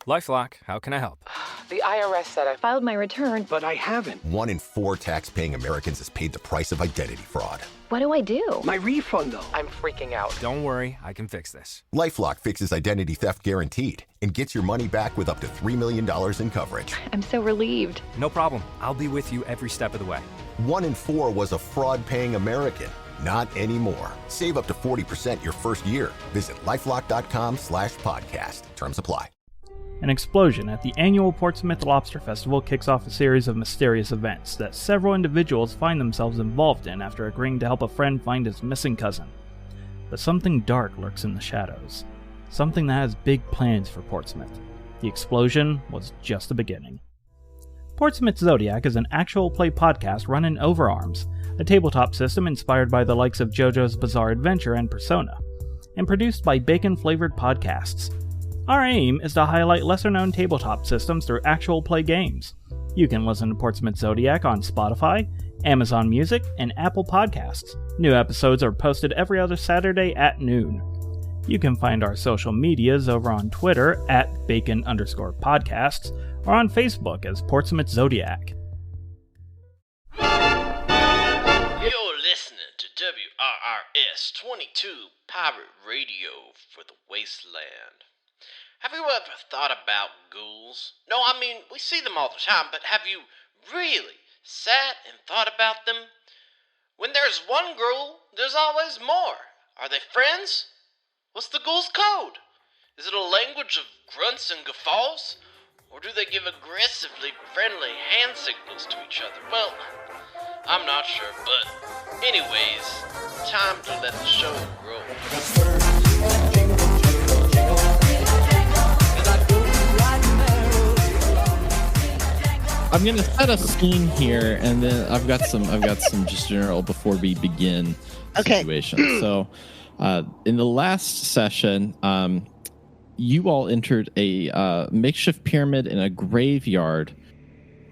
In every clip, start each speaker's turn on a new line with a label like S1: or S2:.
S1: LifeLock, how can I help?
S2: The IRS said I filed my return,
S3: but I haven't.
S4: 1 in 4 tax-paying Americans has paid the price of identity fraud.
S2: What do I do?
S3: My refund, though.
S2: I'm freaking out.
S1: Don't worry, I can fix this.
S4: LifeLock fixes identity theft guaranteed and gets your money back with up to $3 million in coverage.
S2: I'm so relieved.
S1: No problem. I'll be with you every step of the way.
S4: 1 in 4 was a fraud-paying American. Not anymore. Save up to 40% your first year. Visit LifeLock.com/podcast. Terms apply.
S5: An explosion at the annual Portsmouth Lobster Festival kicks off a series of mysterious events that several individuals find themselves involved in after agreeing to help a friend find his missing cousin. But something dark lurks in the shadows. Something that has big plans for Portsmouth. The explosion was just the beginning. Portsmouth Zodiac is an actual play podcast run in Overarms, a tabletop system inspired by the likes of JoJo's Bizarre Adventure and Persona, and produced by Bacon-Flavored Podcasts. Our aim is to highlight lesser-known tabletop systems through actual play games. You can listen to Portsmouth Zodiac on Spotify, Amazon Music, and Apple Podcasts. New episodes are posted every other Saturday at noon. You can find our social medias over on Twitter at Bacon_podcasts or on Facebook as Portsmouth Zodiac.
S6: You're listening to WRRS 22 Pirate Radio for the Wasteland. Have you ever thought about ghouls? No, I mean, we see them all the time, but have you really sat and thought about them? When there's one ghoul, there's always more. Are they friends? What's the ghoul's code? Is it a language of grunts and guffaws? Or do they give aggressively friendly hand signals to each other? Well, I'm not sure, but anyways, time to let the show roll.
S7: I'm gonna set a scene here, and then I've got some just general before we begin situation. So, in the last session, you all entered a makeshift pyramid in a graveyard.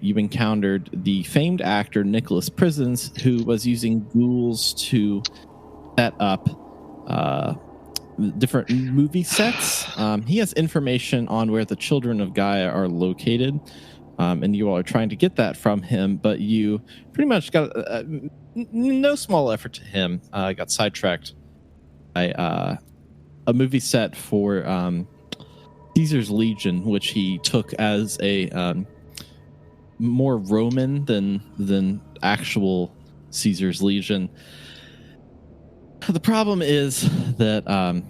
S7: You encountered the famed actor Nicholas Prisons, who was using ghouls to set up different movie sets. He has information on where the children of Gaia are located. And you all are trying to get that from him, but you pretty much got no small effort to him. Got sidetracked by a movie set for Caesar's Legion, which he took as a more Roman than actual Caesar's Legion. The problem is that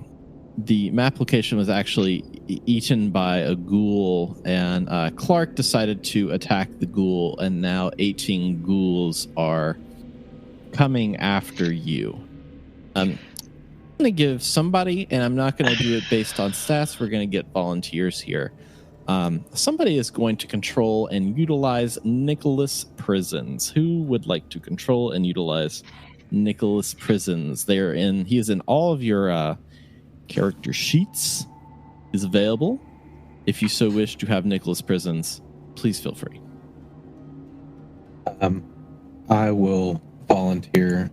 S7: the map location was actually eaten by a ghoul, and Clark decided to attack the ghoul, and now 18 ghouls are coming after you. I'm going to give somebody, and I'm not going to do it based on stats, we're going to get volunteers here. Somebody is going to control and utilize Nicholas Prisons. Who would like to control and utilize Nicholas Prisons? He is in all of your character sheets. Is available. If you so wish to have Nicholas Prisons, please feel free.
S8: I will volunteer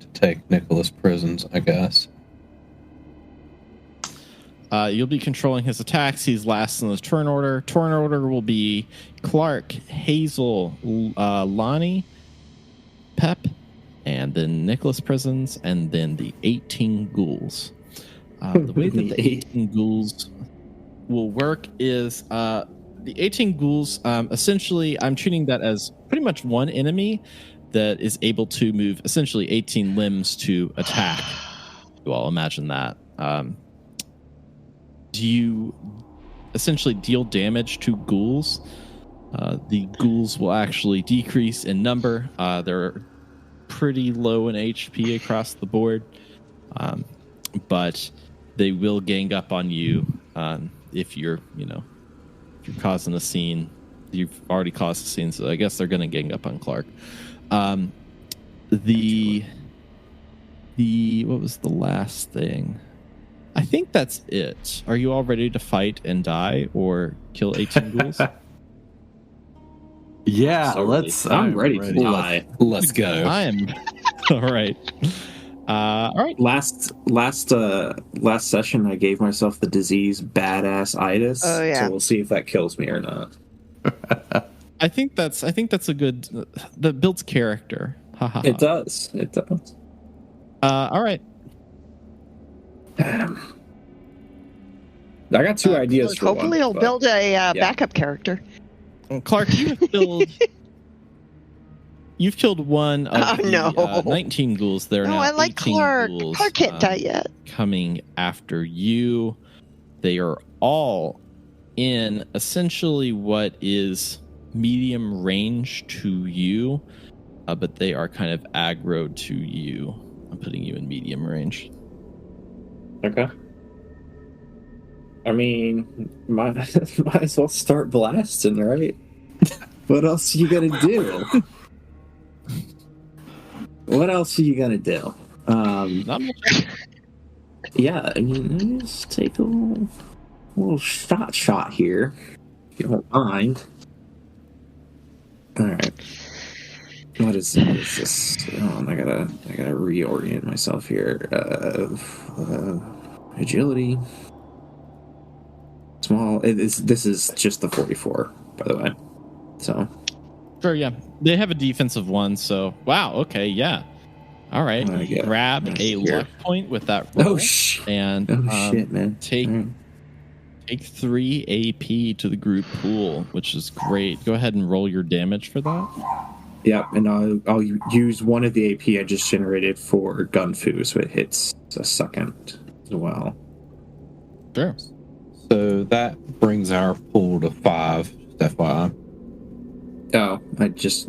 S8: to take Nicholas Prisons, I guess.
S7: You'll be controlling his attacks. He's last in the turn order. Turn order will be Clark, Hazel, Lonnie, Pep, and then Nicholas Prisons, and then the 18 ghouls. The way that the 18 ghouls will work is the 18 ghouls, essentially, I'm treating that as pretty much one enemy that is able to move essentially 18 limbs to attack. You all imagine that. Do you essentially deal damage to ghouls? The ghouls will actually decrease in number. They're pretty low in HP across the board. But they will gang up on you if you're causing a scene. You've already caused a scene, so I guess they're going to gang up on Clark. The what was the last thing? I think that's it. Are you all ready to fight and die or kill 18 ghouls?
S9: Yeah, I'm ready to die.
S8: Let's go.
S7: I am. All right. All right.
S3: Last session, I gave myself the disease badass itis.
S9: Oh, yeah.
S3: So we'll see if that kills me or not.
S7: I think that's a good that builds character.
S3: It does. It does.
S7: All right.
S3: I got two ideas for
S9: Hopefully,
S3: one.
S9: he'll build a backup character.
S7: Clark, you've killed one of the 19 ghouls. There are
S9: No,
S7: now
S9: I like
S7: 18
S9: Clark.
S7: ghouls,
S9: Clark can't die yet.
S7: coming after you. They are all in essentially what is medium range to you, but they are kind of aggro to you. I'm putting you in medium range.
S3: Okay. I mean, might as well start blasting, right? What else are you gonna do? What else are you gonna do?
S7: Not much.
S3: Yeah, I mean, let me just take a little shot here, if you don't mind. All right. What is this? Oh, I gotta reorient myself here. Agility. Small. This is just the 44, by the way. So.
S7: Sure, yeah. They have a defensive one, so wow. Okay, yeah. All right. Grab a luck point with that roll.
S3: Oh shit!
S7: And
S3: shit, man.
S7: Take 3 AP to the group pool, which is great. Go ahead and roll your damage for that.
S3: Yeah, and I'll use one of the AP I just generated for gun fu, so it hits a second as well.
S7: Sure.
S8: So that brings our pool to 5. FYI.
S3: Oh,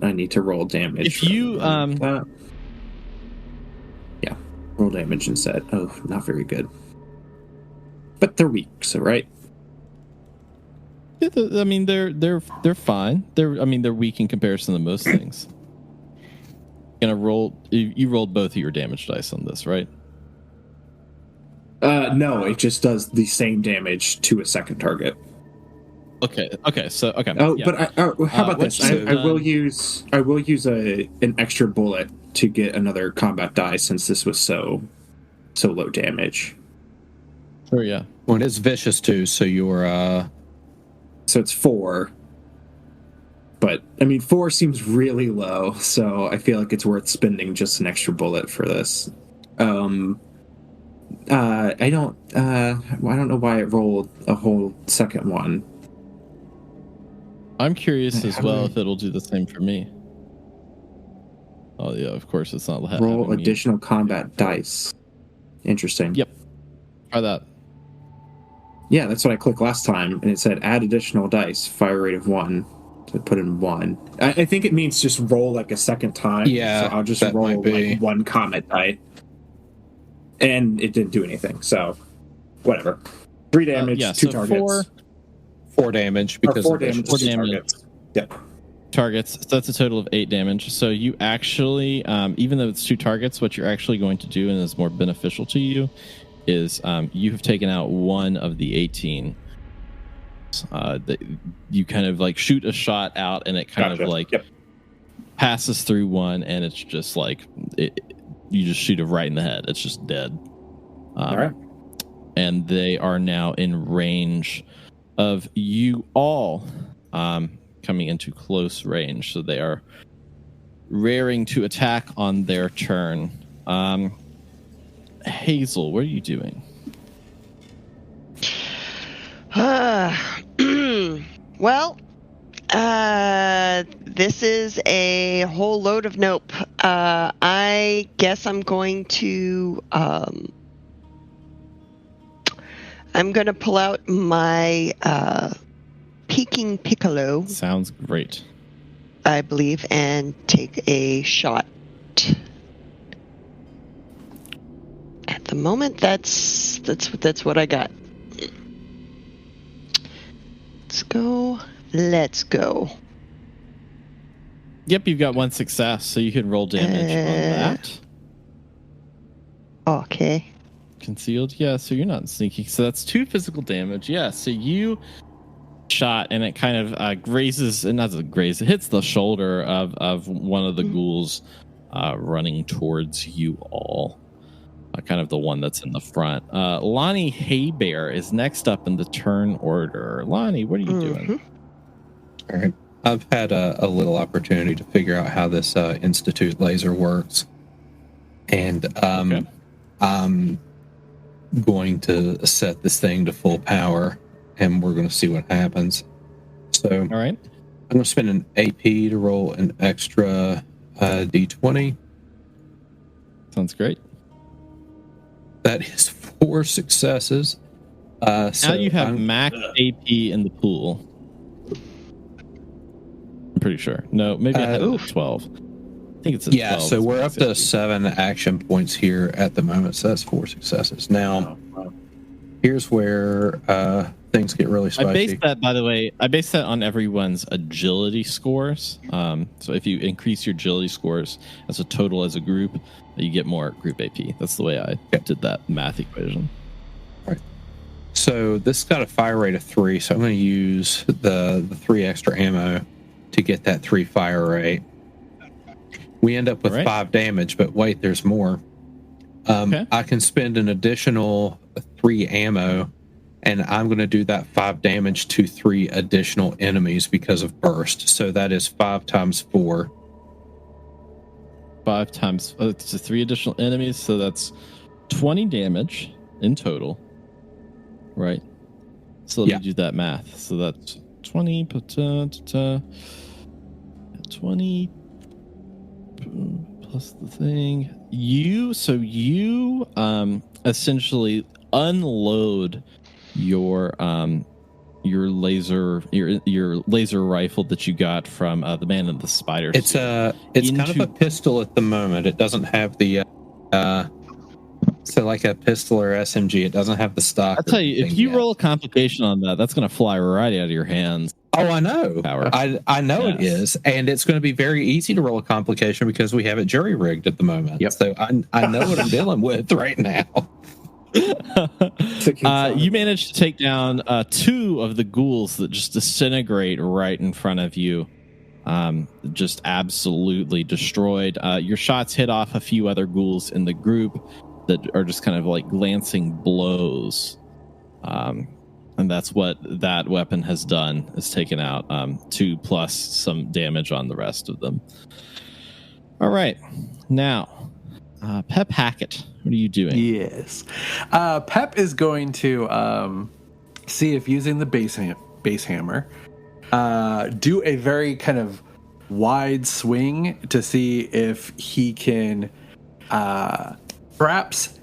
S3: I need to roll damage.
S7: If you
S3: yeah, roll damage instead. Oh, not very good. But they're weak, so right.
S7: Yeah, I mean, they're fine. They're weak in comparison to most things. Gonna roll. You rolled both of your damage dice on this, right?
S3: No, it just does the same damage to a second target.
S7: Okay. So okay.
S3: Oh,
S7: yeah.
S3: but how about this? I will use an extra bullet to get another combat die since this was so low damage.
S7: Sure, yeah.
S8: Well, it's vicious too, so you're
S3: So it's 4. But I mean, 4 seems really low, so I feel like it's worth spending just an extra bullet for this. I don't know why it rolled a whole second one.
S7: I'm curious as well if it'll do the same for me. Oh yeah, of course it's not.
S3: Roll additional combat dice. Interesting.
S7: Yep. Try that.
S3: Yeah, that's what I clicked last time, and it said add additional dice, fire rate of 1. So I put in 1. I think it means just roll like a second time.
S8: Yeah,
S3: so I'll just
S8: that
S3: roll
S8: might be.
S3: like 1 combat die. And it didn't do anything, so whatever. 3 damage, 2
S7: so
S3: targets.
S8: 4 damage because
S3: 4
S8: of
S3: damage,
S8: vicious.
S3: 2 targets. Yep.
S7: Targets. So that's a total of 8 damage. So you actually, even though it's 2 targets, what you're actually going to do, and is more beneficial to you, is you have taken out 1 of the 18. That you kind of like shoot a shot out, and it kind of like passes through 1, and it's just like you just shoot it right in the head. It's just dead.
S3: All right.
S7: And they are now in range of you all, coming into close range. So they are raring to attack on their turn. Hazel, what are you doing?
S9: Well, this is a whole load of nope. I guess I'm going to pull out my Peking Piccolo.
S7: Sounds great.
S9: I believe, and take a shot. At the moment, that's what I got. Let's go.
S7: Yep, you've got 1 success, so you can roll damage on that.
S9: Okay.
S7: Concealed, yeah, so you're not sneaking. So that's 2 physical damage. Yeah, so you shot, and it kind of grazes, and not graze, it hits the shoulder of one of the ghouls running towards you all. kind of the one that's in the front. Lonnie Haybear is next up in the turn order. Lonnie, what are you doing?
S8: All right. I've had a little opportunity to figure out how this Institute laser works. And
S7: Okay.
S8: I'm going to set this thing to full power, and we're going to see what happens. So
S7: All right.
S8: I'm going to spend an AP to roll an extra D20.
S7: Sounds great.
S8: That is 4 successes.
S7: Now
S8: So
S7: you have
S8: I'm-
S7: max AP in the pool. I'm pretty sure. No, maybe I had it at 12. I think it's at 12.
S8: so we're up to 7 action points here at the moment. So that's 4 successes. Now, here's where things get really spicy.
S7: I based that, by the way, on everyone's agility scores. So if you increase your agility scores as a total as a group, you get more group AP. That's the way I did that math equation.
S8: So this got a fire rate of 3, so I'm going to use the 3 extra ammo to get that 3 fire rate. We end up with 5 damage, but wait, there's more. I can spend an additional 3 ammo, and I'm going to do that 5 damage to 3 additional enemies because of burst. So that is 5 times 4.
S7: 5 times it's 3 additional enemies, so that's 20 damage in total. Right. So let me do that math. So that's 20 20 plus the thing. You essentially unload your laser rifle that you got from the man in the spider.
S8: It's kind of a pistol at the moment. It doesn't have the so like a pistol or SMG. It doesn't have the stock.
S7: I'll tell you, if you roll a complication on that, that's going to fly right out of your hands.
S8: Oh, I know.
S7: Power.
S8: I know it is, and it's going to be very easy to roll a complication because we have it jury rigged at the moment. Yep. So I know what I'm dealing with right now.
S7: You managed to take down 2 of the ghouls that just disintegrate right in front of you. Just absolutely destroyed. Your shots hit off a few other ghouls in the group that are just kind of like glancing blows. And that's what that weapon has done, is taken out 2 plus some damage on the rest of them. All right. Now, Pep Hackett, what are you doing?
S10: Yes. Pep is going to see if using the base hammer, do a very kind of wide swing to see if he can perhaps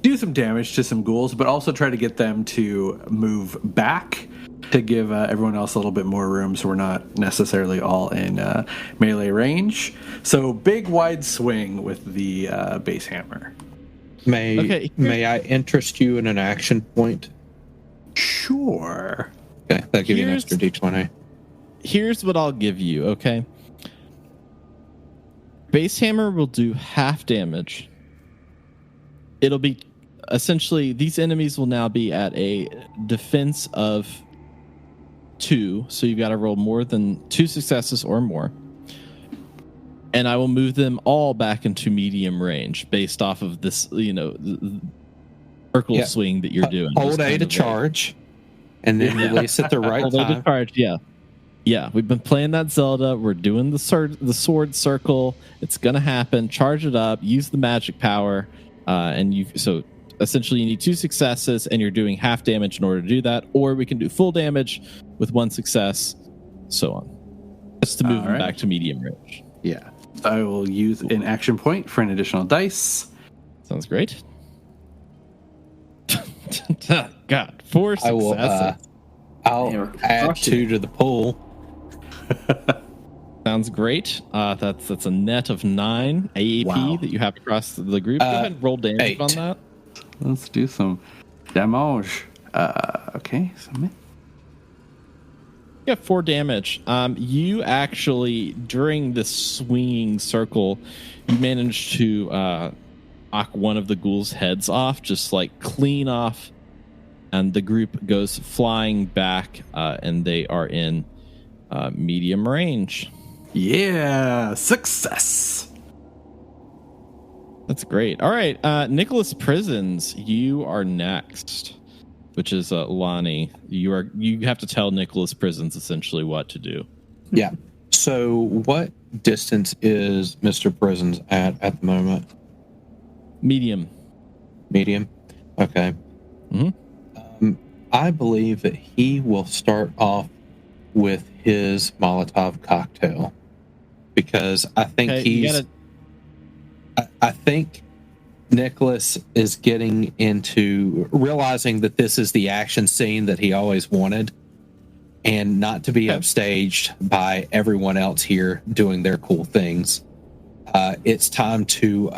S10: do some damage to some ghouls, but also try to get them to move back to give everyone else a little bit more room so we're not necessarily all in melee range. So big wide swing with the base hammer.
S8: May I interest you in an action point?
S10: Sure.
S8: Okay, that'll give you an extra D20.
S7: Here's what I'll give you, okay? Base hammer will do half damage. It'll be essentially, these enemies will now be at a defense of 2, so you've got to roll more than 2 successes or more. And I will move them all back into medium range based off of this, circle swing that you're doing.
S8: Hold A to charge, and then release at the right
S7: Hold A to
S8: time.
S7: charge, yeah. We've been playing that Zelda. We're doing the sword circle. It's gonna happen. Charge it up. Use the magic power, so essentially you need 2 successes, and you're doing half damage in order to do that. Or we can do full damage with 1 success, so on, just to move them back to medium range.
S10: Yeah. I will use an action point for an additional dice.
S7: Sounds great. God, 4 successes.
S8: I'll add 2 to the pool.
S7: Sounds great. That's a net of 9 AAP that you have across the group. Go ahead and roll damage
S8: 8.
S7: on that.
S10: Let's do some damage. Okay.
S7: You have 4 damage. You actually, during this swinging circle, you managed to knock one of the ghouls' heads off, just like clean off, and the group goes flying back, and they are in medium range.
S10: Yeah, success.
S7: That's great. All right, Nicholas Prisons, you are next, which is Lonnie. You have to tell Nicholas Prisons essentially what to do.
S8: Yeah. So what distance is Mr. Prisons at the moment?
S7: Medium.
S8: Okay.
S7: Mm-hmm.
S8: I believe that he will start off with his Molotov cocktail because I think I think Nicholas is getting into realizing that this is the action scene that he always wanted, and not to be upstaged by everyone else here doing their cool things. It's time to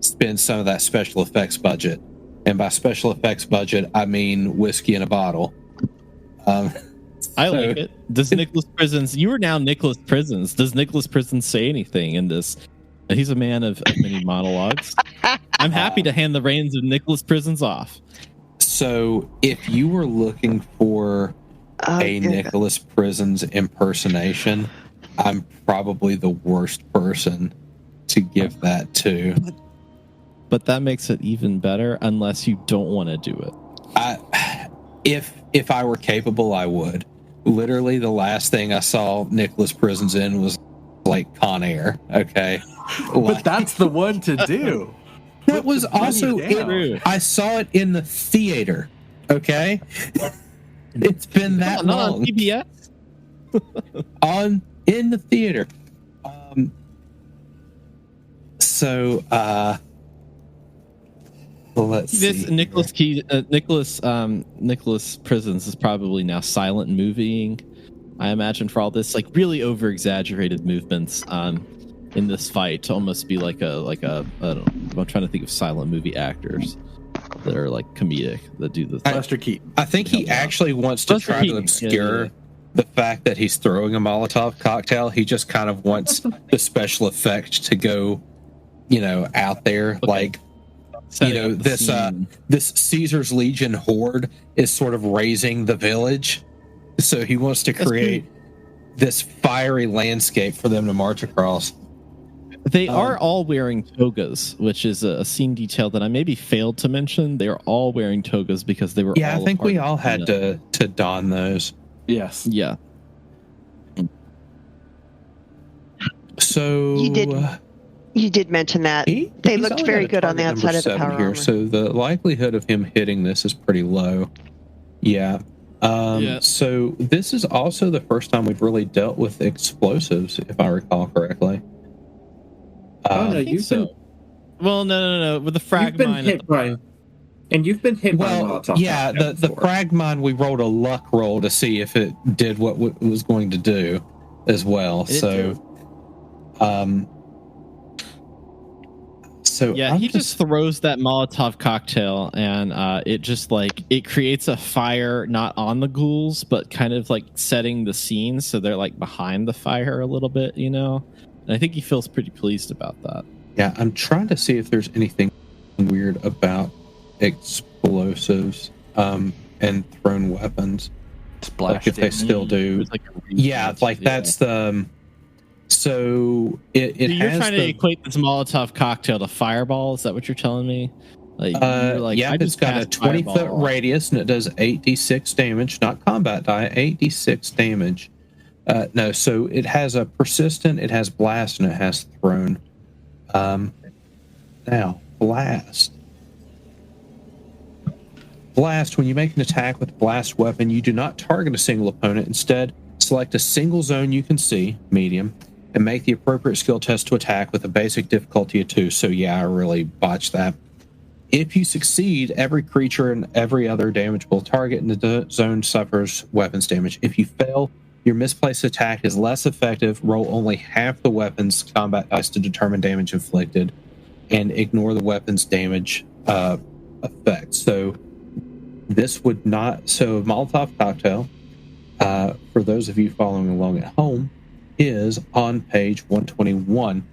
S8: spend some of that special effects budget. And by special effects budget, I mean whiskey in a bottle.
S7: I like it. Does Nicholas Prisons, you are now Nicholas Prisons. Does Nicholas Prisons say anything in this? He's a man of many monologues. I'm happy to hand the reins of Nicholas Prisons off.
S8: So if you were looking for a Nicholas Prisons impersonation, I'm probably the worst person to give that to.
S7: But that makes it even better unless you don't want to do it.
S8: If I were capable, I would. Literally, the last thing I saw Nicholas Prisons in was like Con Air. Okay,
S10: but that's the one to do.
S8: That was also I saw it in the theater. Okay, it's been that long.
S7: On PBS.
S8: In the theater. Let's
S7: this
S8: see.
S7: Nicholas Prisons is probably now silent movieing. I imagine for all this like really over exaggerated movements in this fight to almost be like a I don't know, I'm trying to think of silent movie actors that are like comedic that do the
S10: Buster Keaton.
S8: I think he actually wants to try to obscure the fact that he's throwing a Molotov cocktail. He just kind of wants the special effect to go, out there. Like, this Caesar's Legion horde is sort of raising the village. So he wants to create this fiery landscape for them to march across.
S7: They are all wearing togas, which is a scene detail that I maybe failed to mention. They are all wearing togas because they were.
S8: Yeah, I think we all had to don those.
S10: Yes.
S7: Yeah.
S9: So you did mention that they looked very good on the outside of the power armor.
S8: So the likelihood of him hitting this is pretty low. Yeah. So this is also the first time we've really dealt with explosives, if I recall correctly.
S3: No,
S7: Well, no. With the frag
S3: you've been
S7: mine,
S3: hit by, and you've been hit by Molotov.
S8: Yeah, the frag mine, we rolled a luck roll to see if it did what it was going to do as well.
S7: He just throws that Molotov cocktail, and it just it creates a fire not on the ghouls, but kind of like setting the scene, so they're like behind the fire a little bit, And I think he feels pretty pleased about that.
S8: Yeah, I'm trying to see if there's anything weird about explosives and thrown weapons. Like if they still do. That's the. So
S7: you're trying to equate this Molotov cocktail to Fireball? Is that what you're telling me?
S8: It's got a 20-foot radius and it does 8d6 damage, not combat die, 8d6 damage. No, so it has a persistent, it has blast, and it has thrown. Now, blast. Blast, when you make an attack with a blast weapon, you do not target a single opponent. Instead, select a single zone you can see, medium, and make the appropriate skill test to attack with a basic difficulty of 2. So yeah, I really botched that. If you succeed, every creature and every other damageable target in the zone suffers weapons damage. If you fail, your misplaced attack is less effective. Roll only half the weapon's combat dice to determine damage inflicted, and ignore the weapon's damage effect. So this would not. So Molotov cocktail, for those of you following along at home, is on page 121.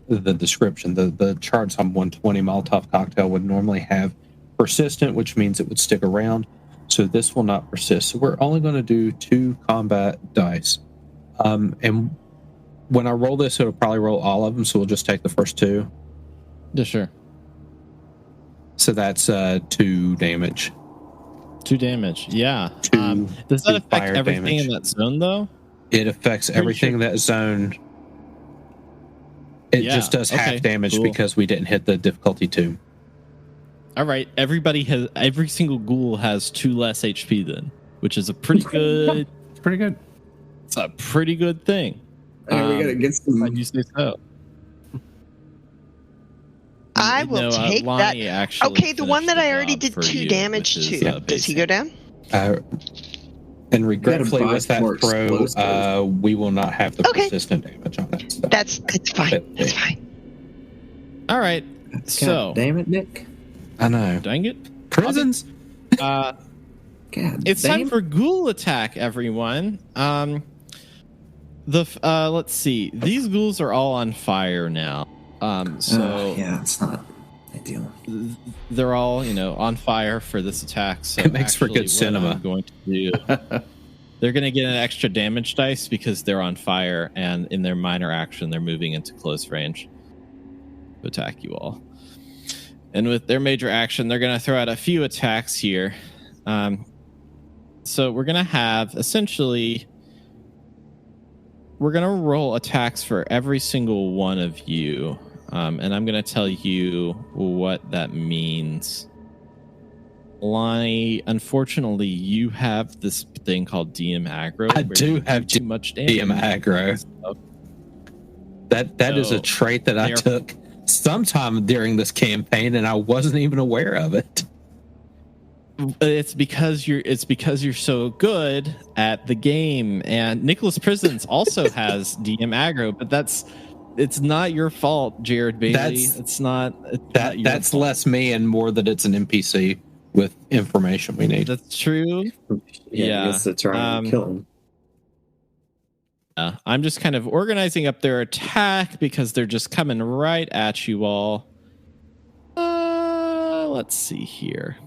S8: The description, the charts on 120. Molotov cocktail would normally have persistent, which means it would stick around. So this will not persist. So we're only going to do 2 combat dice. And when I roll this, it'll probably roll all of them. So we'll just take the first 2.
S7: Yeah, sure.
S8: So that's 2 damage.
S7: 2 damage. Yeah.
S8: 2
S7: does that affect
S8: fire
S7: everything
S8: damage.
S7: in that zone though?
S8: It affects everything in that zone. It just does half damage because we didn't hit the difficulty 2.
S7: All right. Every single ghoul has 2 less HP then, which is a pretty good.
S10: It's pretty good.
S7: It's a pretty good thing.
S3: We gotta get some.
S7: You say so.
S9: I will take that. Okay, the one that I already did 2 damage to. Does he go down?
S8: And regretfully, with that throw, we will not have the persistent damage on that stuff.
S9: That's fine. That's fine.
S7: All right. So,
S3: damn it, Nick.
S8: I know.
S7: Dang it.
S8: Prisons.
S7: It's time for ghoul attack, everyone. Let's see. These ghouls are all on fire now.
S3: Yeah, it's not ideal.
S7: They're all, on fire for this attack. So
S8: it makes for good cinema.
S7: I'm going to do, they're going to get an extra damage dice because they're on fire, and in their minor action, they're moving into close range to attack you all. And with their major action, they're going to throw out a few attacks here. So we're going to have essentially, we're going to roll attacks for every single one of you. And I'm going to tell you what that means. Unfortunately, you have this thing called DM aggro.
S8: I do have
S7: too much damage.
S8: DM aggro. That is a trait that I took sometime during this campaign, and I wasn't even aware of it.
S7: It's because you're so good at the game. And Nicholas Prisons also has DM aggro, but it's not your fault, Jared Bailey.
S8: That's less me and more that it's an NPC with information we need.
S7: That's true.
S3: Yeah, I guess that's trying to kill him.
S7: I'm just kind of organizing up their attack because they're just coming right at you all. Let's see here.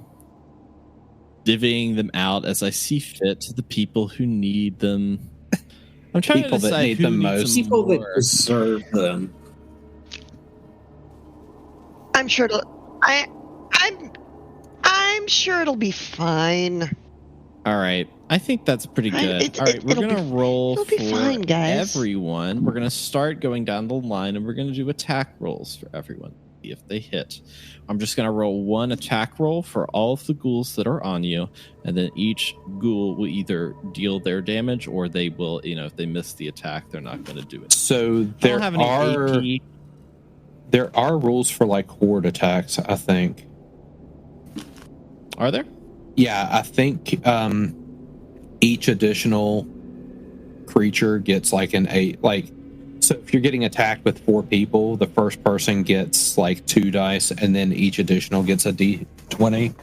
S7: Divvying them out as I see fit to the people who need them. I'm trying
S8: people
S7: to decide
S8: that need
S7: who
S8: them
S7: needs
S8: most.
S7: them
S3: People
S7: more.
S3: that deserve them.
S9: I'm sure I'm sure it'll be fine.
S7: All right. I think that's pretty good. All right, we're going to roll for
S9: fine, guys.
S7: everyone. We're going to start going down the line, and we're going to do attack rolls for everyone, see if they hit. I'm just going to roll 1 attack roll for all of the ghouls that are on you, and then each ghoul will either deal their damage or they will, if they miss the attack, they're not going to do it.
S8: So there are rules for like horde attacks, I think.
S7: Are there?
S8: Yeah, I think each additional creature gets like an 8. So if you're getting attacked with 4 people, the first person gets like 2 dice, and then each additional gets a D20.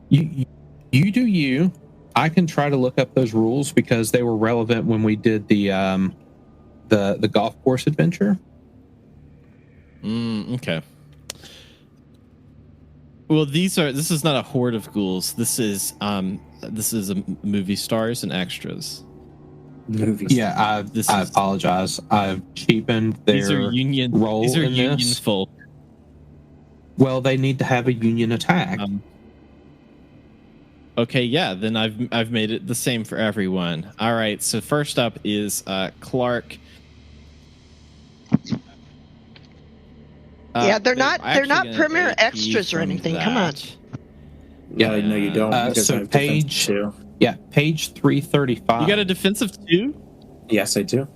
S8: You do you. I can try to look up those rules because they were relevant when we did the golf course adventure.
S7: Okay. Well, this is not a horde of ghouls. This is a movie stars and extras.
S8: Yeah, I apologize. I've cheapened their role
S7: These are
S8: in
S7: union
S8: this.
S7: folk.
S8: Well, they need to have a union attack.
S7: Okay, yeah. Then I've made it the same for everyone. All right. So first up is Clark.
S9: Yeah, they're not
S7: gonna
S9: premier
S7: AP
S9: extras or
S7: from
S9: anything.
S7: that.
S9: Come on.
S3: Yeah, no, you don't. Because I
S8: So
S3: have defense
S8: page
S3: 2.
S8: Yeah, page 335.
S7: You got a defensive 2?
S3: Yes, I do.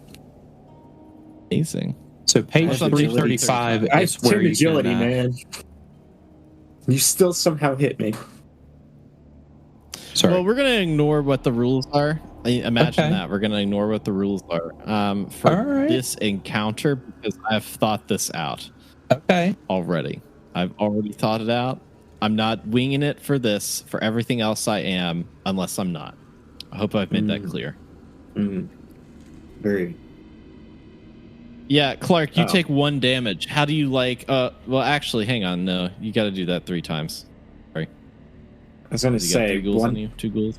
S7: Amazing.
S8: So page
S7: What's on
S8: 335
S3: I
S8: is
S3: have
S8: where
S3: 2
S8: you
S3: agility,
S8: can,
S3: man. You still somehow hit me.
S8: Sorry.
S7: Well, we're gonna ignore what the rules are. Imagine
S8: Okay.
S7: that we're gonna ignore what the rules are for this encounter because I've thought this out.
S8: Okay.
S7: Already, I've already thought it out. I'm not winging it for this. For everything else, I am, unless I'm not. I hope I've made that clear.
S3: Very.
S7: Yeah, Clark, you take 1 damage. How do you like? Well, actually, hang on. No, you got to do that 3 times. Sorry.
S3: I was going to
S7: You got
S3: say
S7: 3 ghouls on you. 2 ghouls.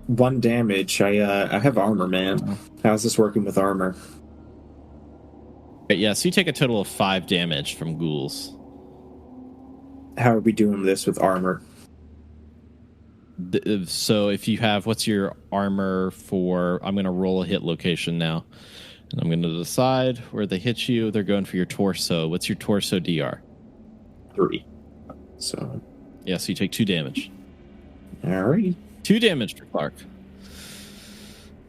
S3: 1 damage. I have armor, man. How's this working with armor?
S7: Right, yeah, so you take a total of 5 damage from ghouls.
S3: How are we doing this with armor?
S7: So if you have, what's your armor for? I'm going to roll a hit location now. And I'm going to decide where they hit you. They're going for your torso. What's your torso DR?
S3: 3. So.
S7: Yeah, so you take 2 damage.
S3: Alrighty.
S7: 2 damage for Clark.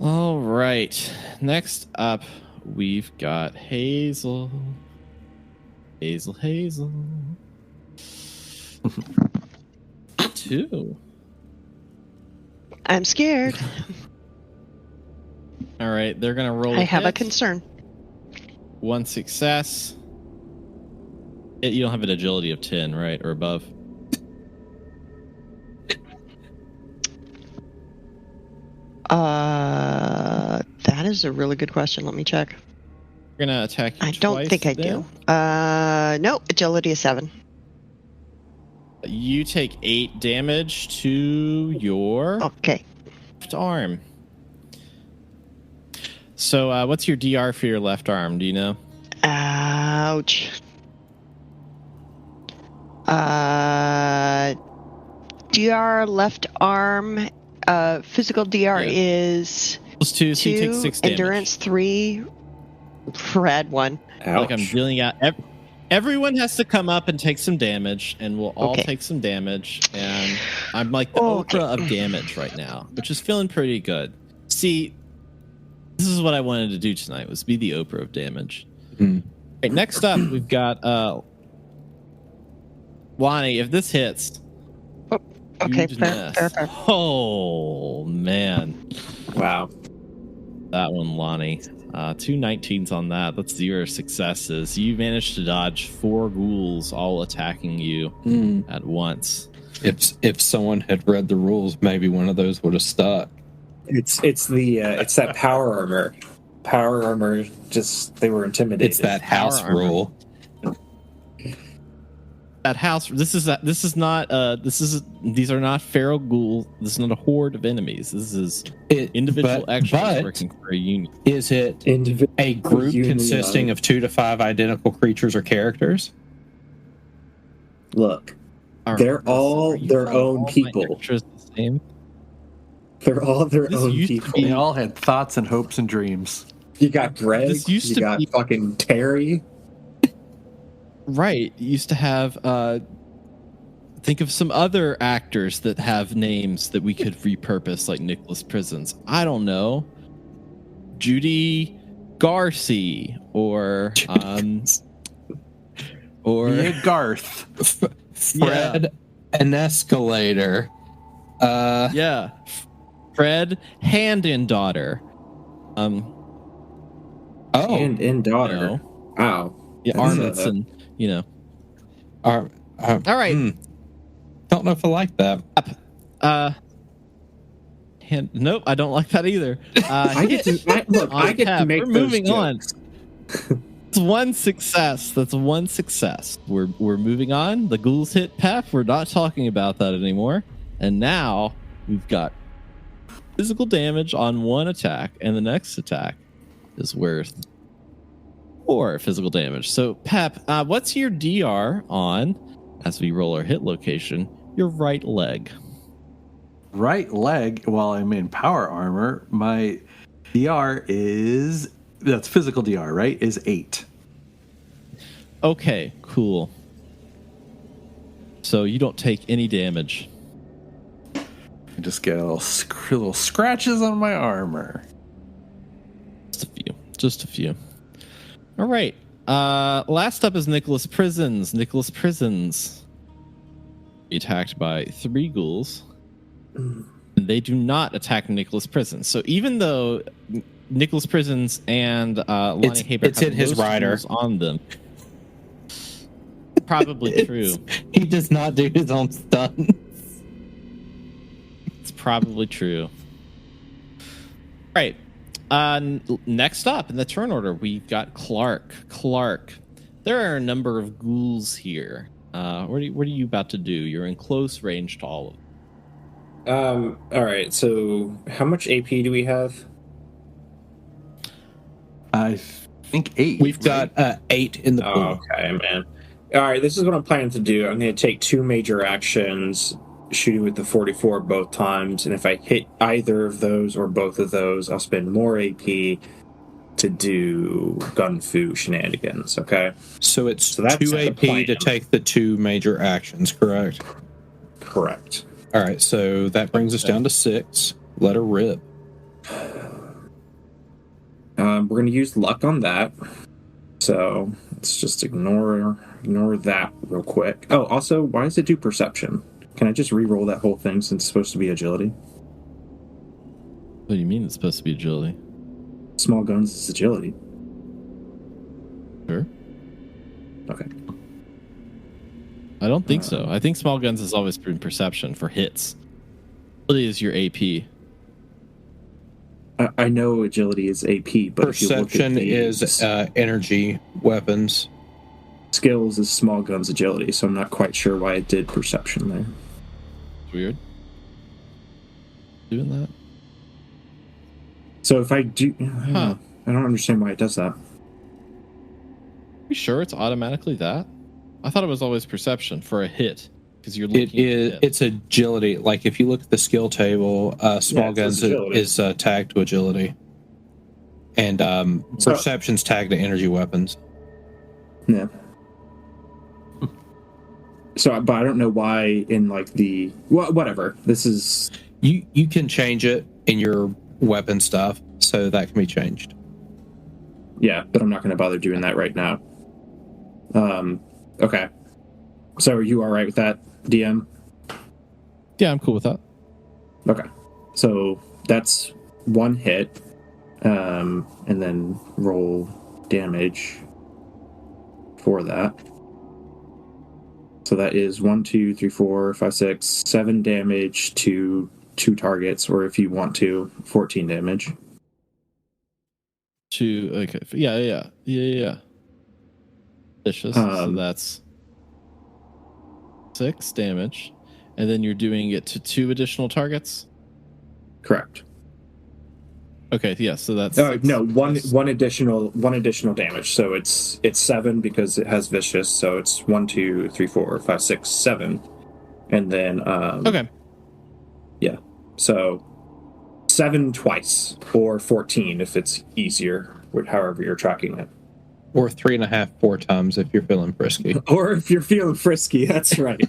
S7: All right. Next up, we've got Hazel. Hazel. 2.
S9: I'm scared.
S7: All right, they're going to roll.
S9: I have a
S7: hit.
S9: concern.
S7: 1 success. You don't have an agility of 10, right? Or above?
S9: That is a really good question. Let me check.
S7: We're going to attack you
S9: I don't
S7: twice
S9: think I
S7: then.
S9: do. No, agility is 7.
S7: You take 8 damage to your left arm. So, what's your DR for your left arm? Do you know?
S9: Ouch. DR left arm. Physical DR is
S7: +2, so you take 6 damage.
S9: Endurance 3. Rad 1.
S7: Like I'm dealing out. Everyone has to come up and take some damage, and we'll all take some damage. And I'm like the Oprah of damage right now, which is feeling pretty good. See, this is what I wanted to do tonight, was be the Oprah of damage. Right, next up, we've got Lonnie. If this hits,
S9: okay, fair.
S7: Oh man,
S3: wow,
S7: that one, Lonnie. 2 19s on that. That's 0 successes. You managed to dodge 4 ghouls all attacking you at once.
S8: If someone had read the rules, maybe one of those would have stuck.
S3: It's that power armor. Power armor. Just they were intimidated.
S8: It's that house rule.
S7: That house. These are not feral ghouls. This is not a horde of enemies. This is individual extras working for a union.
S8: Is it a group consisting of 2 to 5 identical creatures or characters?
S3: Look, they're all their own people. They're all their own people.
S10: They all had thoughts and hopes and dreams.
S3: You got Greg. You got fucking Terry.
S7: Right. Used to have think of some other actors that have names that we could repurpose, like Nicholas Prisons. I don't know. Judy Garcia or
S10: Garth.
S8: Fred an escalator.
S7: Fred hand in daughter.
S3: Hand in daughter. Wow.
S7: Yeah, Armandson.
S8: All right. Don't know if I like that.
S7: Nope, I don't like that either.
S3: I get to make.
S7: We're moving on. That's 1 success. That's 1 success. We're moving on. The ghouls hit Pep. We're not talking about that anymore. And now we've got physical damage on 1 attack, and the next attack is worth 4 physical damage. So, Pep, what's your DR on, as we roll our hit location, your right leg?
S10: Right leg, while I'm in power armor, my DR is, that's physical DR, right, is 8.
S7: Okay, cool. So you don't take any damage.
S10: I just get little scratches on my armor.
S7: Just a few. All right. Last up is Nicholas Prisons. Nicholas Prisons. Attacked by 3 ghouls. And they do not attack Nicholas Prisons. So even though Nicholas Prisons and Lonnie Haber
S8: it's in his rider
S7: on them, probably true.
S8: He does not do his own stunts.
S7: It's probably true. All right. Next up in the turn order, we've got Clark. Clark, there are a number of ghouls here. What are you about to do? You're in close range to all of them.
S3: All right. So, how much AP do we have?
S10: I think 8.
S8: We've got 8 in the pool.
S3: Okay, man. All right. This is what I'm planning to do. I'm going to take 2 major actions, shooting with the 44 both times, and if I hit either of those or both of those, I'll spend more AP to do gun fu shenanigans. Okay.
S8: So it's
S3: that's
S8: 2
S3: the
S8: AP
S3: plan.
S8: to take the 2 major actions, correct?
S3: Correct.
S8: All right, so that brings us down to 6. Let her rip.
S3: We're going to use luck on that. So let's just ignore that real quick. Oh, also, why does it do perception? Can I just re-roll that whole thing since it's supposed to be agility?
S7: What do you mean it's supposed to be agility?
S3: Small guns is agility.
S7: Sure.
S3: Okay.
S7: I don't think so. I think small guns has always been perception for hits. Agility is your AP.
S3: I know agility is AP, but
S8: Perception is energy weapons.
S3: Skills is small guns agility, so I'm not quite sure why it did perception there.
S7: Weird. Doing that?
S3: So if I do... I don't understand why it does that.
S7: You sure it's automatically that? I thought it was always perception for a hit. Because you're looking
S8: it's agility. Like if you look at the skill table, small guns is tagged to agility. And perception's tagged to energy weapons.
S3: Yeah. So, but I don't know why in like the... Well, whatever. This is...
S8: You can change it in your weapon stuff, so that can be changed.
S3: Yeah, but I'm not going to bother doing that right now. Okay. So are you all right with that, DM?
S7: Yeah, I'm cool with that.
S3: Okay. So that's 1 hit, and then roll damage for that. So that is 1, 2, 3, 4, 5, 6, 7 damage to 2 targets, or if you want to, 14 damage.
S7: Okay. Yeah. Vicious. So that's 6 damage, and then you're doing it to 2 additional targets.
S3: Correct.
S7: Okay. Yeah. So that's
S3: one additional damage. So it's 7 because it has vicious. So it's 1, 2, 3, 4, 5, 6, 7, and then
S7: okay.
S3: Yeah. So 7 twice, or 14 if it's easier, however you're tracking it.
S8: Or 3.5, 4 times if you're feeling frisky.
S3: Or if you're feeling frisky, that's right.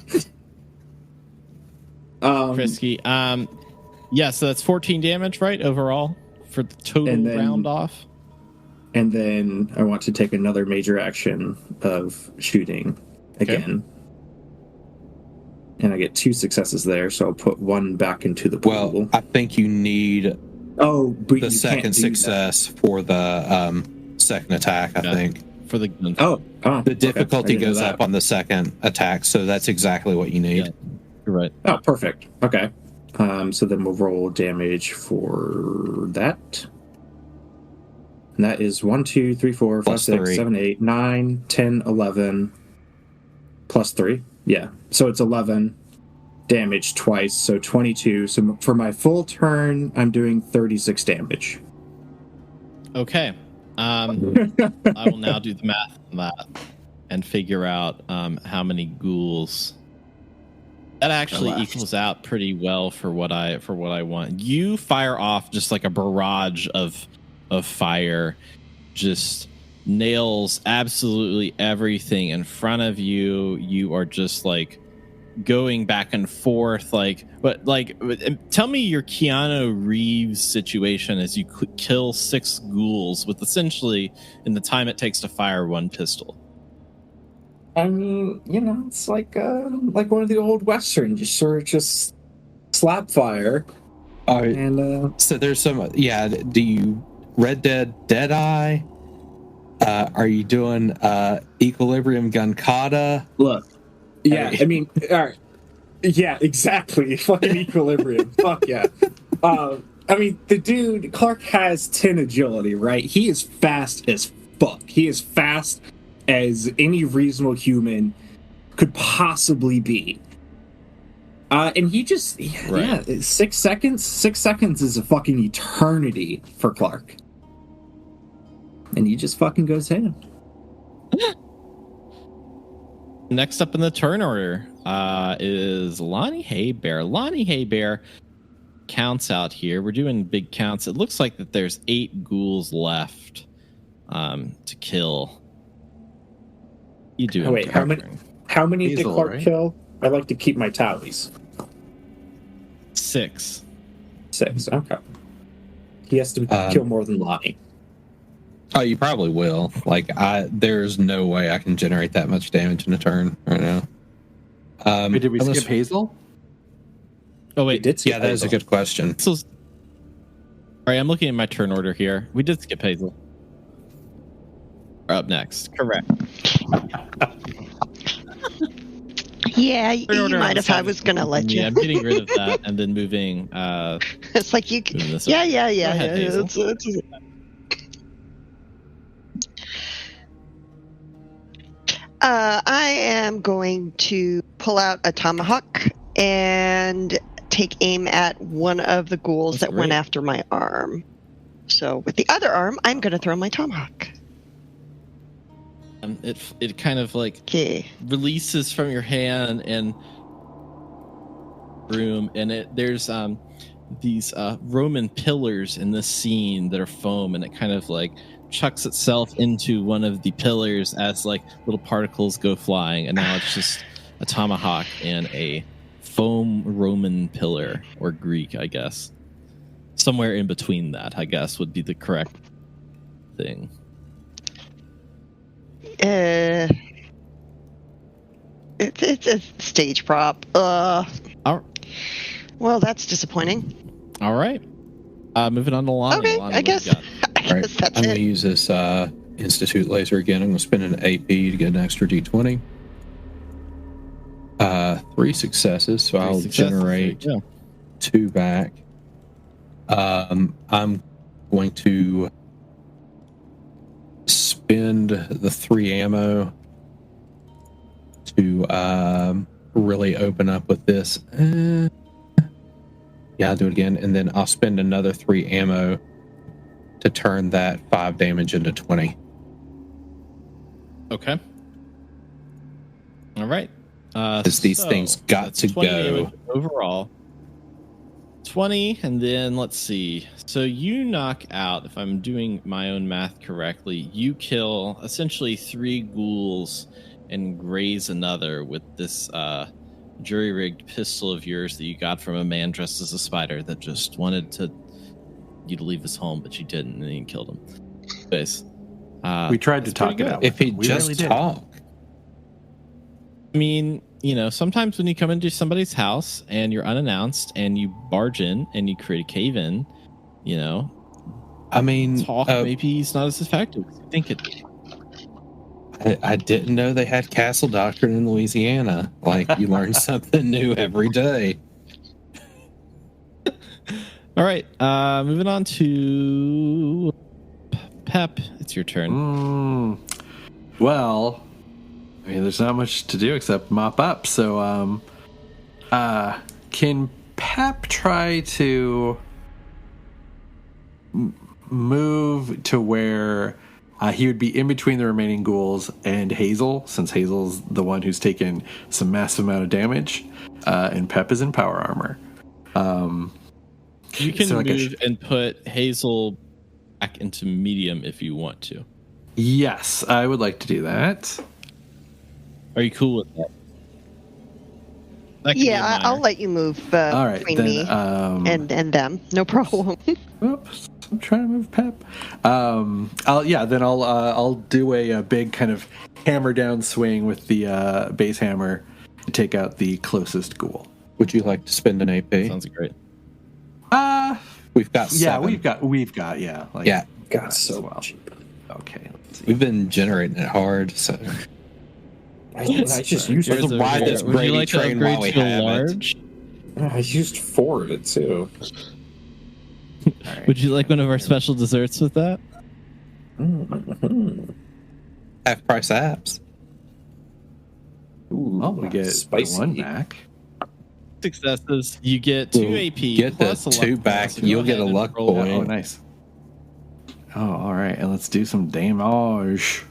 S7: Frisky. Yeah, so that's 14 damage, right, overall, for the total round off?
S3: And then I want to take another major action of shooting again. Okay. And I get 2 successes there, so I'll put 1 back into the pool.
S8: Well, I think you need the second success for the second attack, I think.
S7: For the
S8: the difficulty goes up on the second attack, so that's exactly what you need.
S7: Yeah, you're right.
S3: Oh, perfect. Okay. So then we'll roll damage for that. And that is 1, 2, 3, 4, 5, 6, 7, 8, 9, 10, 11, plus 3. Yeah. So it's 11 damage twice, so 22. So for my full turn, I'm doing 36 damage.
S7: Okay. I will now do the math on that and figure out how many ghouls. That actually equals out pretty well for what I want. You fire off just like a barrage of fire, just nails absolutely everything in front of you. You are just like going back and forth, tell me your Keanu Reeves situation as you kill 6 ghouls with essentially in the time it takes to fire 1 pistol.
S3: I mean, it's like one of the old westerns. You sort of just slap fire.
S8: So there's some. Yeah. Do you Red Dead Deadeye? Are you doing Equilibrium Gun Kata?
S3: Look. Yeah, I mean, all right. Yeah, exactly. Fucking Equilibrium. Fuck yeah. I mean, the dude, Clark has 10 agility, right? He is fast as fuck. He is fast as any reasonable human could possibly be. And he just, yeah, 6 seconds. 6 seconds is a fucking eternity for Clark. And he just fucking goes ham.
S7: Next up in the turn order is Lonnie Haybear. Lonnie Haybear counts out here. We're doing big counts. It looks like that there's 8 ghouls left to kill. You do.
S3: Wait, how many did
S10: Hazel,
S3: Clark
S10: right?
S3: kill? I like to keep my tallies.
S7: 6.
S3: 6. Okay. He has to kill more than Lonnie.
S8: Oh, you probably will. Like, there's no way I can generate that much damage in a turn right now.
S10: Wait, did we
S8: unless-
S10: skip Hazel?
S7: Oh wait,
S3: did skip
S8: Yeah, that is a good question.
S7: All right, I'm looking at my turn order here. We did skip Hazel. We're up next. Correct.
S9: Yeah,
S7: Turn
S9: you
S7: order
S9: might
S7: on
S9: if
S7: the
S9: I was going to let you.
S7: Yeah, I'm getting rid of that and then moving.
S9: It's like you.
S7: Moving this
S9: Yeah,
S7: over.
S9: yeah, yeah.
S7: Go ahead,
S9: yeah.
S7: Hazel.
S9: I am going to pull out a tomahawk and take aim at one of the ghouls
S7: That's
S9: that went
S7: great.
S9: after my arm. So with the other arm, I'm going to throw my tomahawk.
S7: It kind of like
S9: Okay.
S7: releases from your hand and room, and there's these Roman pillars in this scene that are foam, and it kind of like chucks itself into one of the pillars as like little particles go flying, and now it's just a tomahawk and a foam Roman pillar, or Greek, I guess. Somewhere in between that, I guess, would be the correct thing.
S9: It's a stage prop.
S7: All
S9: Well, that's disappointing.
S7: right. Moving on to Lonnie.
S9: Okay,
S7: Lonnie,
S9: I
S7: what do you
S9: guess.
S7: got?
S9: I
S8: All right,
S9: guess that's
S8: I'm going
S9: it.
S8: to use this Institute laser again. I'm going to spend an AP to get an extra D20. 3 successes, so I'll generate
S7: Yeah.
S8: 2 back. I'm going to spend the 3 ammo to really open up with this. Yeah, I'll do it again, and then I'll spend another 3 ammo to turn that 5 damage into 20.
S7: Okay. All right.
S8: Because these things got
S7: that's
S8: to
S7: 20
S8: go.
S7: damage overall. 20, and then let's see. So you knock out, if I'm doing my own math correctly, you kill essentially 3 ghouls and graze another with this jury-rigged pistol of yours that you got from a man dressed as a spider that just wanted you to leave his home, but you didn't, and then you killed him. Anyways,
S10: We tried to
S7: that's
S10: talk
S7: pretty
S10: it
S7: good.
S10: out.
S8: If he
S10: We
S8: just
S10: really did.
S8: talk.
S7: I mean, sometimes when you come into somebody's house and you're unannounced and you barge in and you create a cave in,
S8: I mean,
S7: talk maybe it's not as effective as you think it is.
S8: I didn't know they had castle doctrine in Louisiana. Like, you learn something new every day.
S7: All right, moving on to Pep. It's your turn.
S10: Well, I mean, there's not much to do except mop up. So, can Pep try to move to where he would be in between the remaining ghouls and Hazel, since Hazel's the one who's taken some massive amount of damage, and Pep is in power armor.
S7: You can
S10: so like
S7: move and put Hazel back into medium if you want to.
S10: Yes, I would like to do that.
S7: Are you cool with that? That can be a
S9: Yeah,
S7: minor.
S9: I'll let you move
S10: All right,
S9: between
S10: then,
S9: me and them. No problem.
S10: Oops, I'm trying to move Pep. I'll do a big kind of hammer down swing with the base hammer to take out the closest ghoul.
S8: Would you like to spend an AP?
S7: Sounds great.
S8: We've got 7.
S10: Yeah, we've got like
S8: Yeah.
S3: God,
S10: as
S3: so
S10: well.
S3: cheap.
S10: Okay, let's see.
S8: We've been generating it hard, so
S3: I just used
S8: Here's a ride this
S7: Would you
S8: Brady
S7: like to
S8: train
S7: upgrade
S8: while we
S7: to a
S8: have it.
S7: large?
S3: I used 4 of it too.
S7: Would you like one of our special desserts with that?
S8: Half price apps.
S3: Ooh,
S10: Oh, we get
S3: spicy.
S10: 1 back.
S7: successes. You get 2 AP.
S8: Get the
S7: plus a luck
S8: 2
S7: point,
S8: back.
S7: so go
S8: You'll get
S7: ahead
S8: a
S7: and
S8: luck
S7: roll
S8: point.
S10: Oh, nice. Oh, all right. And let's do some damage.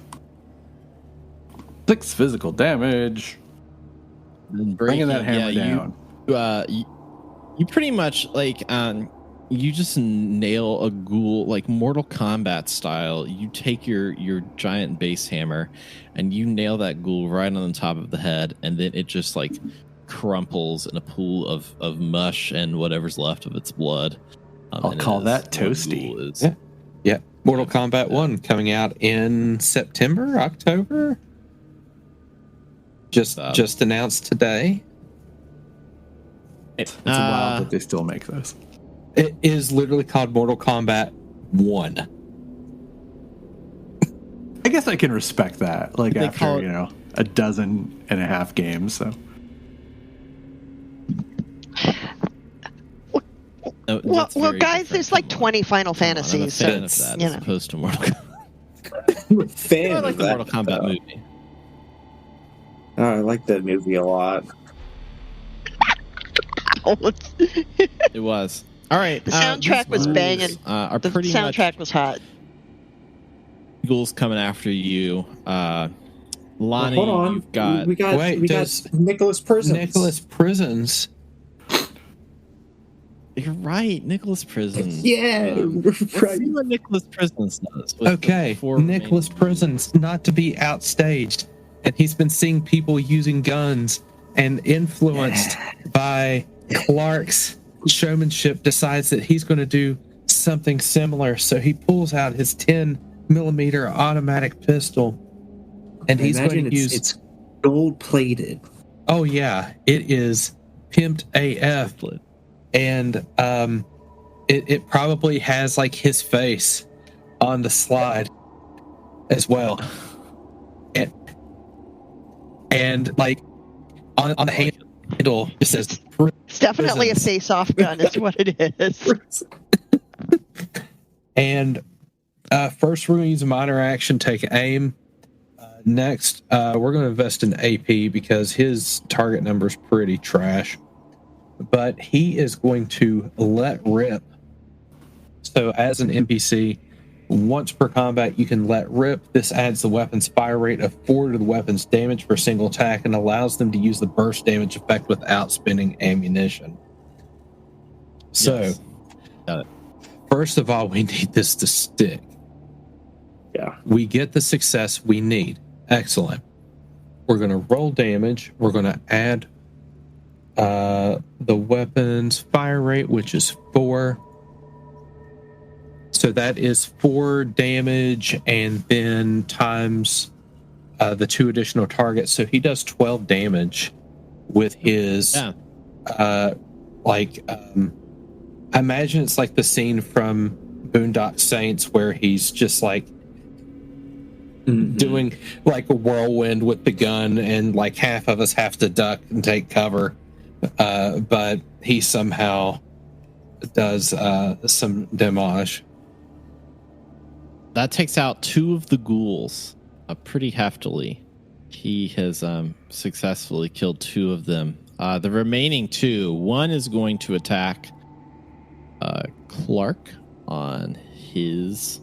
S10: 6 physical damage. Bringing that hammer down.
S7: You pretty much you just nail a ghoul like Mortal Kombat style. You take your giant base hammer and you nail that ghoul right on the top of the head, and then it just like crumples in a pool of mush and whatever's left of its blood.
S10: I'll call that toasty.
S8: Yeah. Mortal Kombat 1 coming out in September, October. Just announced today.
S10: It's wild that they still make those.
S8: It is literally called Mortal Kombat 1.
S10: I guess I can respect that. Like
S7: They
S10: after,
S7: call it-
S10: 12.5 games. So
S7: No,
S9: Well,
S7: that's very
S9: guys,
S7: different
S9: there's like
S7: from
S9: 20 Final
S7: Come on, I'm a
S9: Fantasies.
S7: fan
S9: So,
S7: of that
S9: you
S7: as
S9: know.
S7: opposed to Mortal Kombat.
S3: I'm a fan
S7: I
S3: of
S7: like the
S3: that,
S7: Mortal Kombat
S3: though.
S7: movie.
S3: Oh, I like that movie a lot.
S7: It was. All right.
S9: The soundtrack was banging.
S7: Are
S9: The
S7: pretty
S9: soundtrack was hot.
S7: much ghouls coming after you. Lonnie,
S3: Hold on.
S7: you've got.
S3: We got Nicholas Prisons.
S8: Nicholas Prisons.
S7: You're right, Nicholas Prisons.
S3: Yeah,
S7: Let's
S3: right.
S7: see what Nicholas Prisons does. with
S8: Okay,
S7: the 4
S8: Nicholas
S7: remaining-
S8: Prisons, not to be outstaged, and he's been seeing people using guns, and influenced by Clark's showmanship, decides that he's going to do something similar. So he pulls out his 10mm automatic pistol, and he's going to use.
S3: It's gold plated.
S8: Oh yeah, it is pimped AF. And it probably has like his face on the slide as well, and like on the handle it says
S9: It's definitely a
S8: Prisons.
S9: face-off gun. Is what it is.
S8: And first we're going to use a minor action, take aim. Next, we're going to invest in AP because his target number is pretty trash. But he is going to let rip. So as an NPC, once per combat, you can let rip. This adds the weapon's fire rate of 4 to the weapon's damage per single attack and allows them to use the burst damage effect without spending ammunition. So,
S7: Yes. Got it.
S8: first of all, we need this to stick.
S3: Yeah.
S8: We get the success we need. Excellent. We're going to roll damage. We're going to add the weapon's fire rate, which is 4. So that is 4 damage, and then times the 2 additional targets. So he does 12 damage with his I imagine it's like the scene from Boondock Saints where he's just like doing like a whirlwind with the gun, and like half of us have to duck and take cover. But he somehow does some damage.
S7: That takes out 2 of the ghouls pretty heftily. He has successfully killed 2 of them. The remaining 2, one is going to attack Clark on his.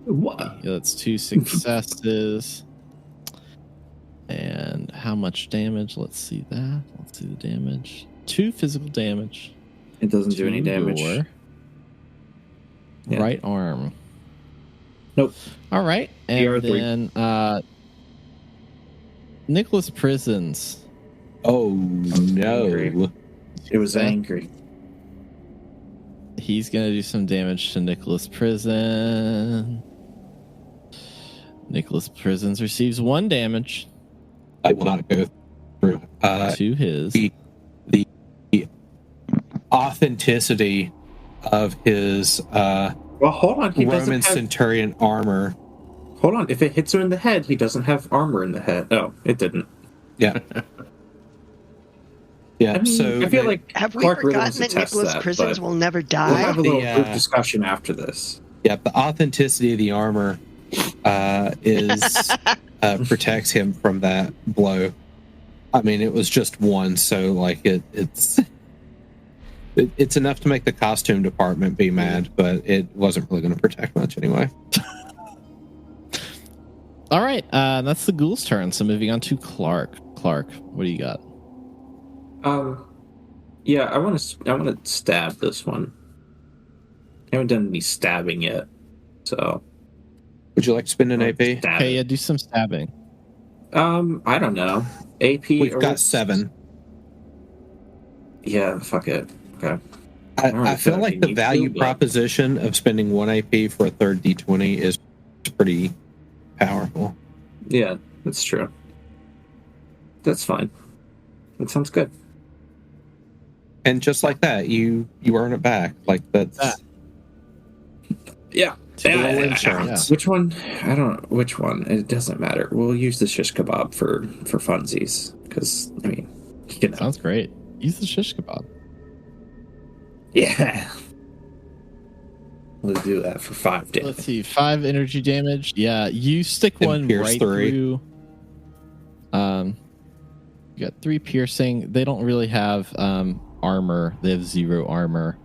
S3: What?
S7: That's 2 successes. And how much damage? Let's see that. Let's see the damage. 2 physical damage.
S3: It doesn't do any damage.
S7: Your
S3: Yeah.
S7: right arm.
S3: Nope.
S7: All right. And
S3: PR3.
S7: then Nicholas Prisons.
S8: Oh no.
S3: It was angry.
S7: He's going to do some damage to Nicholas Prison. Nicholas Prisons receives 1 damage
S8: I will not go through.
S7: to his.
S8: The authenticity of his
S3: Well, hold on. He
S8: Roman
S3: doesn't have.
S8: centurion armor.
S3: Hold on. If it hits him in the head, he doesn't have armor in the head. Oh, it didn't.
S8: Yeah. Yeah.
S3: I mean,
S8: So
S3: I feel like
S9: Have we
S3: Clark really wants
S9: forgotten
S3: to
S9: that
S3: test
S9: Nicholas
S3: that,
S9: Prisons
S3: but
S9: will never
S3: we'll
S9: die?
S3: have a little
S8: The,
S3: group discussion after this.
S8: yeah, the authenticity of the armor is protects him from that blow. I mean, it was just one, so like it's enough to make the costume department be mad, but it wasn't really going to protect much anyway.
S7: All right, that's the ghoul's turn. So moving on to Clark. Clark, what do you got?
S3: Yeah, I want to stab this one. I haven't done any stabbing yet, so.
S8: Would you like to spend an AP?
S7: Okay, yeah, do some stabbing.
S3: I don't know. AP.
S8: We've got 7.
S3: Yeah, fuck it. Okay.
S8: I feel like the value proposition of spending 1 AP for a third D20 is pretty powerful.
S3: Yeah, that's true. That's fine. That sounds good.
S8: And just like that, you earn it back. Like that's
S3: yeah.
S8: Insurance.
S3: Which one? I don't know. Which one? It doesn't matter. We'll use the shish kebab for funsies. Because, I mean, you know.
S7: Sounds great. Use the shish kebab.
S3: Yeah. We'll do that for 5 damage.
S7: Let's see. 5 energy damage. Yeah, you stick one right
S8: 3.
S7: through. You got 3 piercing. They don't really have armor. They have 0 armor.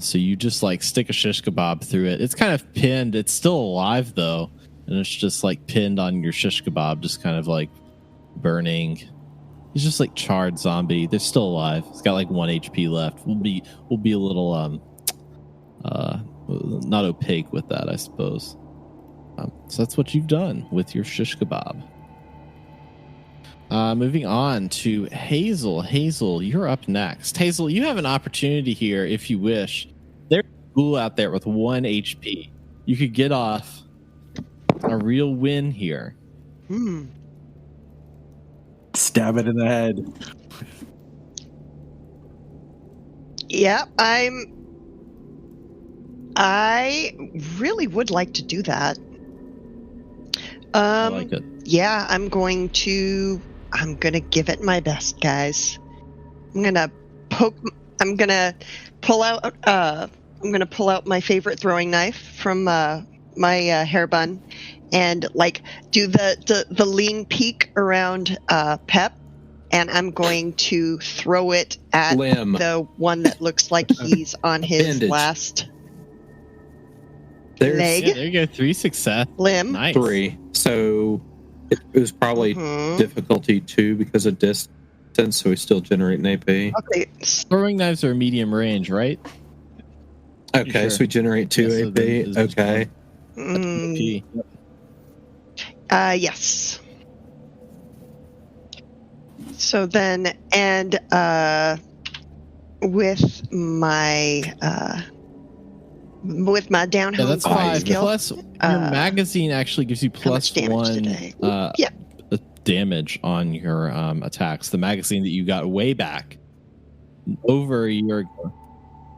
S7: So you just like stick a shish kebab through it. It's kind of pinned. It's still alive though, and it's just like pinned on your shish kebab, just kind of like burning. He's just like charred zombie. They're still alive. He's got like 1 HP left. We'll be a little not opaque with that, I suppose. So that's what you've done with your shish kebab. Moving on to Hazel. Hazel, you're up next. Hazel, you have an opportunity here if you wish. There's a ghoul out there with 1 HP. You could get off a real win here.
S10: Stab it in the head.
S9: Yeah, I really would like to do that.
S7: I like it.
S9: Yeah, I'm gonna give it my best, guys. I'm gonna pull out my favorite throwing knife from my hair bun and like do the lean peek around Pep, and I'm going to throw it at
S8: Limb.
S9: the one that looks like he's on his
S8: Bandage.
S9: last
S8: There's
S9: leg.
S7: Yeah, there you go. 3 success.
S9: Limb.
S7: Nice.
S8: 3. So it was probably difficulty 2 because of distance, so we still generate an AP.
S9: Okay.
S7: Throwing knives are medium range, right?
S8: Okay,
S7: Sure.
S8: so we generate 2
S7: Yeah, so
S8: AP.
S7: then is this
S8: Okay.
S7: P.
S9: Yes. So then, and with my down home
S7: Yeah, that's 5.
S9: skill,
S7: Plus, your magazine actually gives you plus
S9: damage
S7: 1
S9: today?
S7: damage on your attacks. The magazine that you got way back over a year ago,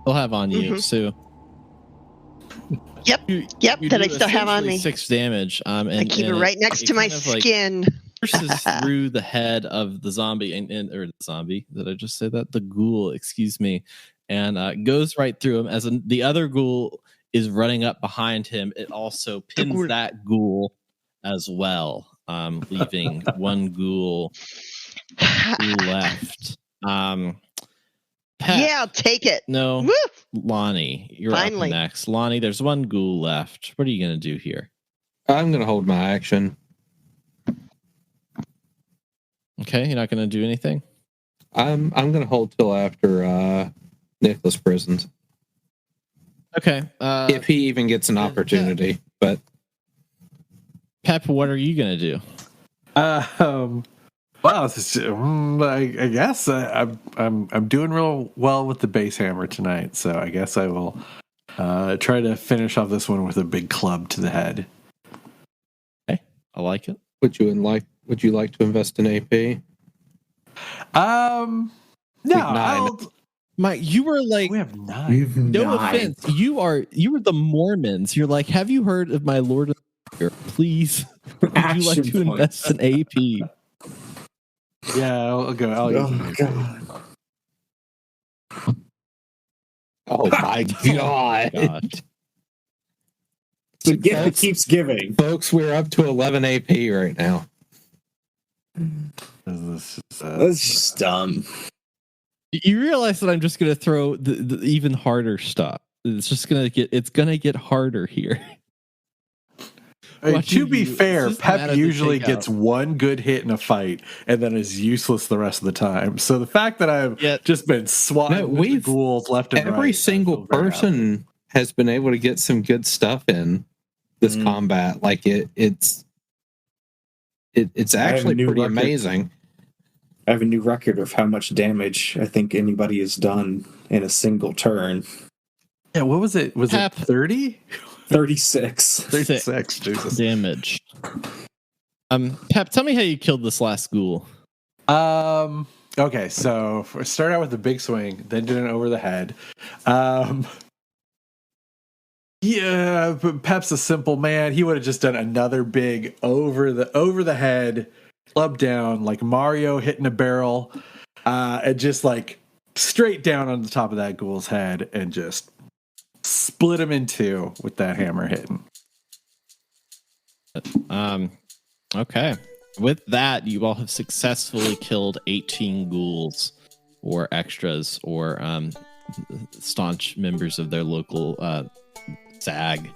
S7: they'll have on you. So,
S9: Yep,
S7: you
S9: that I
S7: do
S9: still have on
S7: essentially
S9: me.
S7: 6 damage. And
S9: I keep it right next to my
S7: kind of, like,
S9: skin.
S7: pierces through the head of the zombie, or the zombie. Did I just say that? The ghoul, excuse me, and goes right through him. As the other ghoul is running up behind him, it also pins that ghoul as well, leaving 1 ghoul left. Pep,
S9: Yeah, I'll take it.
S7: no,
S9: Woo!
S7: Lonnie, you're
S9: Finally.
S7: up next. Lonnie, there's 1 ghoul left. What are you gonna do here?
S8: I'm going to hold my action.
S7: Okay, you're not gonna do anything.
S8: I'm going to hold till after Nicholas prisons.
S7: Okay,
S8: If he even gets an opportunity, but
S7: Pep, what are you gonna do?
S10: Wow, I guess I'm doing real well with the base hammer tonight, so I guess I will try to finish off this one with a big club to the head.
S7: Okay, I like it.
S8: would you like to invest in AP?
S10: No,
S8: 9.
S7: Mike, you were like,
S10: we have 9.
S7: no offense, you were the Mormons. You're like, have you heard of my Lord of the Year? Please, would you like to invest in AP?
S10: Yeah, I'll go. I'll use it.
S8: Oh my god.
S7: God.
S3: The gift keeps giving.
S8: Folks, we're up to 11 AP right now.
S10: This is,
S3: That's just dumb.
S7: You realize that I'm just going to throw the even harder stuff. It's gonna get harder here.
S10: To be fair, Pep usually gets one good hit in a fight and then is useless the rest of the time. So the fact that I've just been swatting ghouls left and right.
S8: Every single person has been able to get some good stuff in this combat. Like it's actually pretty amazing.
S3: I have a new record of how much damage I think anybody has done in a single turn.
S10: Yeah, what was it? Was it 30?
S3: 36.
S10: 36, Jesus.
S7: Damage. Pep, tell me how you killed this last ghoul.
S10: Okay, so start out with the big swing, then did an over the head. Yeah, but Pep's a simple man. He would have just done another big over the head, club down, like Mario hitting a barrel, and just like straight down on the top of that ghoul's head and just split him in two with that hammer hitting.
S7: Okay. With that, you all have successfully killed 18 ghouls or extras or staunch members of their local SAG.